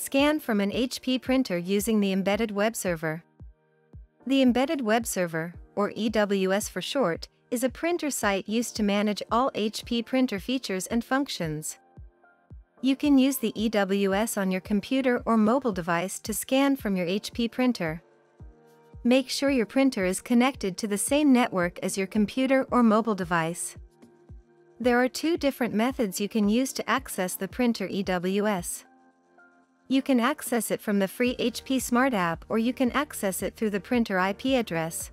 Scan from an HP printer using the Embedded Web Server. The Embedded Web Server, or EWS for short, is a printer site used to manage all HP printer features and functions. You can use the EWS on your computer or mobile device to scan from your HP printer. Make sure your printer is connected to the same network as your computer or mobile device. There are two different methods you can use to access the printer EWS. You can access it from the free HP Smart app, or you can access it through the printer IP address.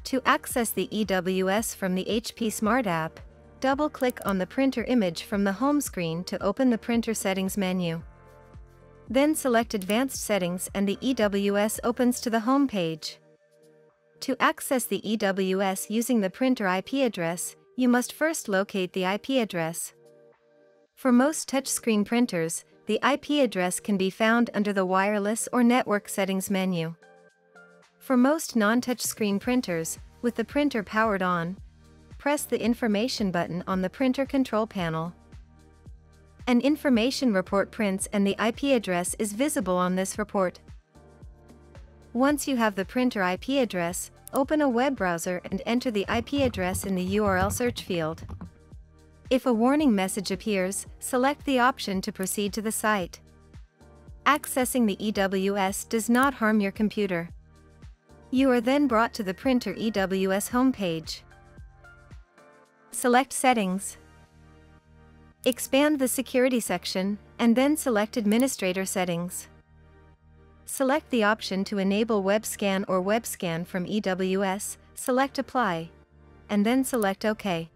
To access the EWS from the HP Smart app, double-click on the printer image from the home screen to open the printer settings menu. Then select Advanced Settings and the EWS opens to the home page. To access the EWS using the printer IP address, you must first locate the IP address. For most touchscreen printers, the IP address can be found under the Wireless or Network Settings menu. For most non-touchscreen printers, with the printer powered on, press the Information button on the printer control panel. An information report prints and the IP address is visible on this report. Once you have the printer IP address, open a web browser and enter the IP address in the URL search field. If a warning message appears, select the option to proceed to the site. Accessing the EWS does not harm your computer. You are then brought to the printer EWS homepage. Select Settings. Expand the Security section, and then select Administrator Settings. Select the option to enable WebScan or WebScan from EWS, select Apply, and then select OK.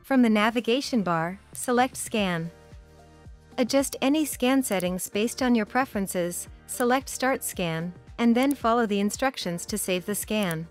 From the navigation bar, select Scan. Adjust any scan settings based on your preferences, select Start Scan, and then follow the instructions to save the scan.